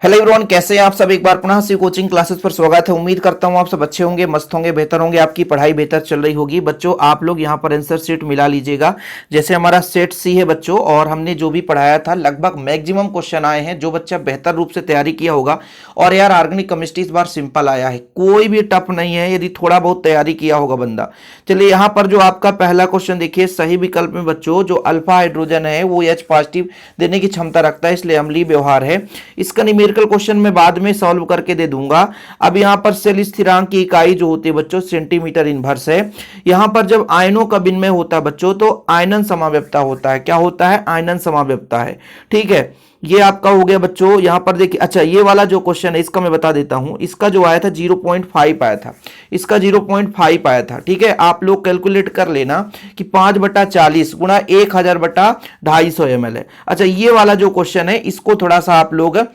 Hello everyone, कैसे हैं आप सब। एक बार पुनः से कोचिंग क्लासेस पर स्वागत है। उम्मीद करता हूं आप सब अच्छे होंगे, मस्त होंगे, बेहतर होंगे, आपकी पढ़ाई बेहतर चल रही होगी। बच्चों आप लोग यहां पर आंसर शीट मिला लीजिएगा। जैसे हमारा सेट सी है बच्चों, और हमने जो भी पढ़ाया था लगभग मैक्सिमम क्वेश्चन आए हैं। जो बच्चा बेहतर रूप से तैयारी किया होगा, और यार ऑर्गेनिक केमिस्ट्री इस बार सिंपल आया है, कोई भी टफ नहीं है यदि थोड़ा बहुत तैयारी किया होगा बंदा। चलिए यहाँ पर जो आपका पहला क्वेश्चन देखिए, सही विकल्प में बच्चों जो अल्फा हाइड्रोजन है वो H पॉजिटिव देने की क्षमता रखता है, इसलिए अम्लीय व्यवहार है। इसका न्यूमेरिकल क्वेश्चन मैं बाद में सॉल्व करके दे दूंगा। अब यहां पर सेल स्थिरांक की इकाई जो होती है बच्चों सेंटीमीटर इनवर्स है। यहां पर जब आयनों का विनिमय होता है बच्चों तो आयनन समाव्यवस्था होता है। क्या होता है? आयनन समाव्यवस्था है। ठीक है, ये आपका हो गया बच्चों। यहां पर देखिए, अच्छा ये वाला जो क्वेश्चन है इसका मैं बता देता हूं। इसका जो आया था 0.5 आया था, इसका 0.5 आया था। ठीक है, आप लोग कैलकुलेट कर लेना कि 5/40 गुणा 1000/250 ml है। अच्छा ये वाला जो क्वेश्चन है इसको थोड़ा सा आप लोग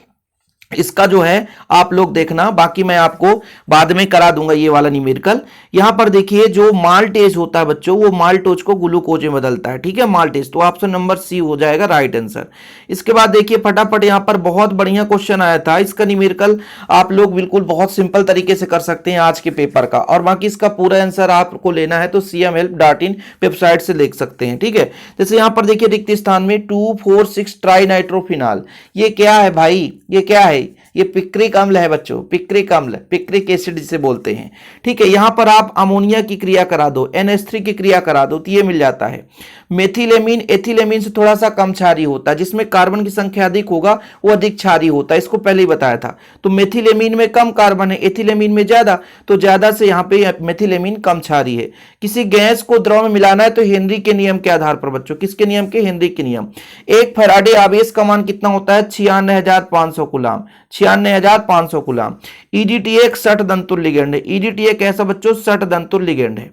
इसका जो है आप लोग देखना, बाकी मैं आपको बाद में करा दूंगा ये वाला न्यूमेरिकल। यहां पर देखिए जो माल्टेज होता है बच्चों वो माल्टोज को ग्लूकोज में बदलता है। ठीक है, माल्टेज, तो ऑप्शन नंबर सी हो जाएगा राइट आंसर। इसके बाद देखिए फटाफट यहां पर बहुत बढ़िया क्वेश्चन आया था। इसका न्यूमेरिकल आप लोग बिल्कुल बहुत सिंपल तरीके से कर सकते हैं आज के पेपर का, और बाकी इसका पूरा आंसर आपको लेना है तो cmhelp.in वेबसाइट से देख सकते हैं। ठीक है, जैसे यहां पर देखिए रिक्त स्थान में 2,4,6 ट्राई नाइट्रोफिनॉल, ये क्या है भाई? ये क्या है? ये पिक्रिक अम्ल है बच्चों, पिक्रिक अम्ल, पिक्रिक एसिड जिसे बोलते हैं। ठीक है, यहां पर आप अमोनिया की क्रिया करा दो, NH3 की क्रिया करा दो तो ये मिल जाता है। मेथिलेमीन एथिलेमीन से थोड़ा सा कम क्षारीय होता है, जिसमें कार्बन की संख्या अधिक होगा वो अधिक क्षारीय होता है, इसको पहले ही बताया था। तो मेथिलेमीन में कम कार्बन है, एथिलेमीन में ज्यादा, तो ज्यादा से यहाँ पे मेथिलेमीन कम क्षारीय है। किसी गैस को द्रव में मिलाना है तो हेनरी के नियम के आधार पर बच्चों, किसके नियम के? हेनरी के नियम। एक फैराडे आवेश का मान कितना होता है? 96,500 कूलाम, 96,500 कूलाम। ईडीटी एक सठ दंतुल लिगेंड है। ईडीटी एक ऐसा बच्चों सठ दंतुल लिगेंड है।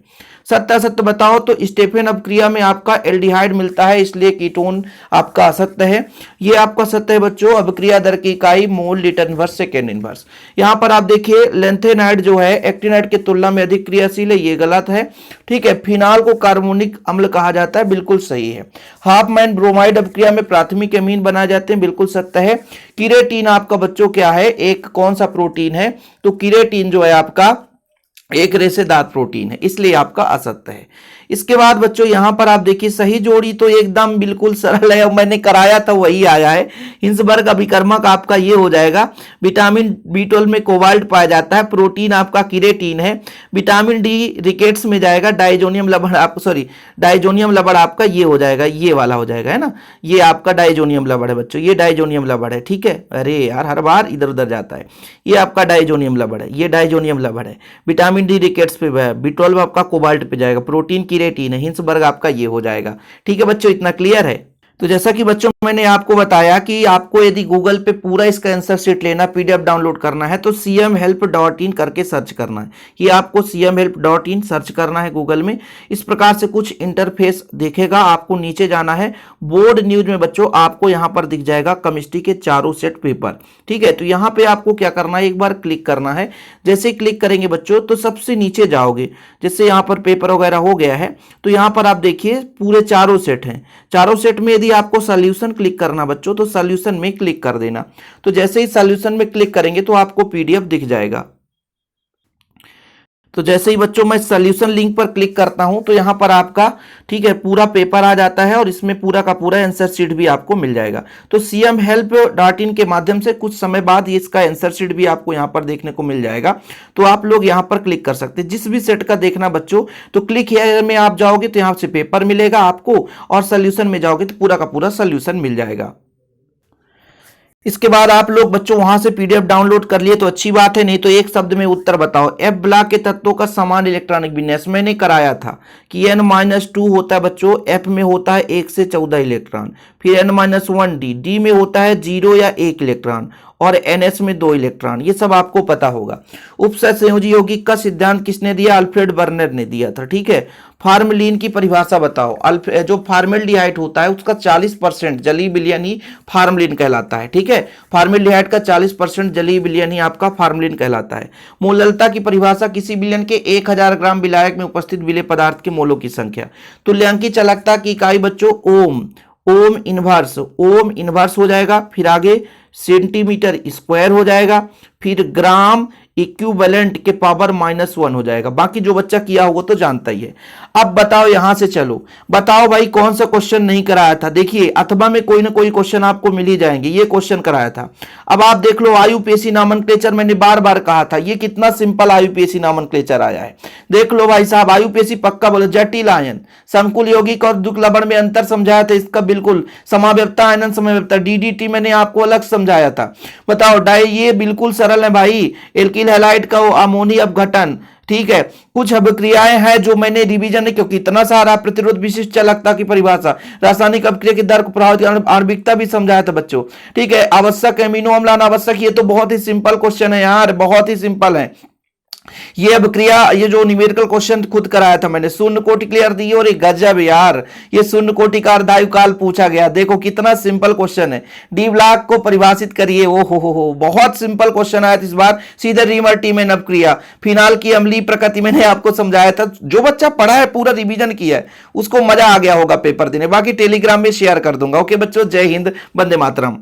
सत्य असत्य बताओ तो स्टेफेन अपक्रिया में आपका एल्डिहाइड मिलता है, इसलिए कीटोन आपका असत्य है। ये आपका सत्य है बच्चों। अपक्रिया दर की इकाई mole litre inverse second inverse. यहां पर आप देखिए लेंथेनाइड जो है एक्टिनाइड की तुलना में अधिक क्रियाशील है, ये गलत है। ठीक है, फिनाल को कार्बोनिक अम्ल कहा जाता है, बिल्कुल सही है। हाफमैन ब्रोमाइड अपक्रिया में प्राथमिक अमीन बनाए जाते हैं, बिल्कुल सत्य है। किरेटिन आपका बच्चों क्या है? एक कौन सा प्रोटीन है? तो किरेटिन जो है आपका एक रेशेदार प्रोटीन है, इसलिए आपका असत्य है। इसके बाद बच्चों यहां पर आप देखिए सही जोड़ी तो एकदम बिल्कुल सरल है, मैंने कराया था वही आया है। हिंसबर्ग अभिकर्मक आपका ये हो जाएगा। विटामिन B12 में कोबाल्ट पाया जाता है, प्रोटीन आपका किरेटिन है। विटामिन डी रिकेट्स में जाएगा, डाइजोनियम लवण आप सॉरी डाइजोनियम लवण आपका ये हो जाएगा, ये वाला हो जाएगा, है ना। ये आपका डाइजोनियम लवण है बच्चों, ये डाइजोनियम लवण है। ठीक है, अरे यार हर बार इधर उधर जाता है। ये आपका डाइजोनियम लवण है, ये डाइजोनियम लवण है। विटामिन डी रिकेट्स पे है, B12 आपका कोबाल्ट पे जाएगा, प्रोटीन किरेटिन है, हिंसबर्ग आपका ये हो जाएगा। ठीक है बच्चों, इतना क्लियर है। तो जैसा कि बच्चों मैंने आपको बताया कि आपको यदि गूगल पे पूरा इसका आंसर शीट लेना, PDF डाउनलोड करना है तो cmhelp.in करके सर्च करना है। ये आपको cmhelp.in सर्च करना है गूगल में। इस प्रकार से कुछ इंटरफेस देखेगा, आपको नीचे जाना है। बोर्ड न्यूज में बच्चों आपको यहां पर दिख जाएगा केमिस्ट्री के चारों सेट पेपर। ठीक है, तो यहां पे आपको क्या करना है, एक बार क्लिक करना है। जैसे क्लिक करेंगे बच्चों तो सबसे नीचे जाओगे, जैसे यहां पर पेपर वगैरह हो गया है तो यहां पर आप देखिए पूरे चारों सेट हैं। चारों सेट में यदि आपको सॉल्यूशन क्लिक करना बच्चों तो सॉल्यूशन में क्लिक कर देना। तो जैसे ही सॉल्यूशन में क्लिक करेंगे तो आपको PDF दिख जाएगा। तो जैसे ही बच्चों मैं सॉल्यूशन लिंक पर क्लिक करता हूं तो यहां पर आपका ठीक है पूरा पेपर आ जाता है, और इसमें पूरा का पूरा आंसर शीट भी आपको मिल जाएगा। तो cmhelp.in के माध्यम से कुछ समय बाद इसका आंसर शीट भी आपको यहां पर देखने को मिल जाएगा। तो आप लोग यहां पर क्लिक कर सकते हैं जिस भी सेट का देखना बच्चों। तो क्लिक हियर में आप जाओगे तो यहां से पेपर मिलेगा आपको, और सॉल्यूशन में जाओगे तो पूरा का पूरा सॉल्यूशन मिल जाएगा। इसके बाद आप लोग बच्चों वहां से PDF डाउनलोड कर लिए तो अच्छी बात है, नहीं तो एक शब्द में उत्तर बताओ। F ब्लॉक के तत्वों का समान इलेक्ट्रॉनिक विन्यास मैंने कराया था कि N-2 होता है बच्चों, F में होता है 1 से 14 इलेक्ट्रॉन। फिर N-1 D में होता है 0 या 1 इलेक्ट्रॉन, और NS में 2 इलेक्ट्रॉन, ये सब आपको पता होगा। उपसहसंयोजी यौगिक का सिद्धांत किसने दिया? अल्फ्रेड बर्नर ने दिया था। ठीक है, फार्मलिन की परिभाषा बताओ। जो फार्मेल्डिहाइड होता है उसका 40% जलीय विलयन ही फार्मलिन कहलाता है। ठीक है, फार्मेल्डिहाइड का 40% जलीय विलयन ही आपका फार्मलिन कहलाता है। मोललता की परिभाषा किसी विलयन के 1000 ग्राम विलायक में उपस्थित विलेय पदार्थ के मोलों की संख्या। तुल्यांकी चालकता की इकाई बच्चों ओम, ओम इनवर्स हो जाएगा, फिर आगे सेंटीमीटर स्क्वायर हो जाएगा, फिर ग्राम इक्विवेलेंट के पावर -1 हो जाएगा। बाकी जो बच्चा किया होगा तो जानता ही है। अब बताओ, यहां से चलो, बताओ भाई कौन सा क्वेश्चन नहीं कराया था। देखिए अथवा में कोई ना कोई क्वेश्चन आपको मिल ही जाएंगे, ये क्वेश्चन कराया था। अब आप देख लो, आयुपेशी नामनक्लेचर मैंने बार बार कहा था, ये कितना सिंपल आयुपेशी नामनक्लेचर आया है। देख लो भाई साहब, आयुपेशी पक्का बोलो, जटिल आयन, संकुल यौगिक और द्विक लवण में अंतर समझाया था इसका, बिल्कुल। समाव्यवस्था, आयनन समाव्यवस्था, डीडीटी मैंने आपको अलग समझाया था। बताओ डाई, ये बिल्कुल सरल है भाई। एल्किल हैलाइड का अमोनी अपघटन, ठीक है। कुछ अभिक्रियाएं हैं जो मैंने रिवीजन है, क्योंकि इतना सारा प्रतिरोध विशिष्ट चालकता की परिभाषा, रासायनिक अभिक्रिया की दर को प्रभावित आणविकता भी समझाया था बच्चों, ठीक है। आवश्यक एमिनो अम्ल अनावश्यक, ये तो बहुत ही सिंपल क्वेश्चन है यार, बहुत ही सिंपल है ये। अब क्रिया, ये जो न्यूमेरिकल क्वेश्चन खुद कराया था मैंने, शून्य कोटि क्लियर दी और एक गजब यार, ये शून्य कोटि का अर्धायु काल पूछा गया। देखो कितना सिंपल क्वेश्चन है। डी ब्लॉक को परिभाषित करिए, ओ हो, बहुत सिंपल क्वेश्चन आया इस बार। सीधे रीमर टी में अपक्रिया, फिनाल की अम्लीय प्रकृति मैंने आपको समझाया था। जो बच्चा पढ़ा है, पूरा रिवीजन किया है, उसको मजा आ गया होगा पेपर देने। बाकी टेलीग्राम में शेयर कर दूंगा। ओके बच्चों, जय हिंद, वंदे मातरम।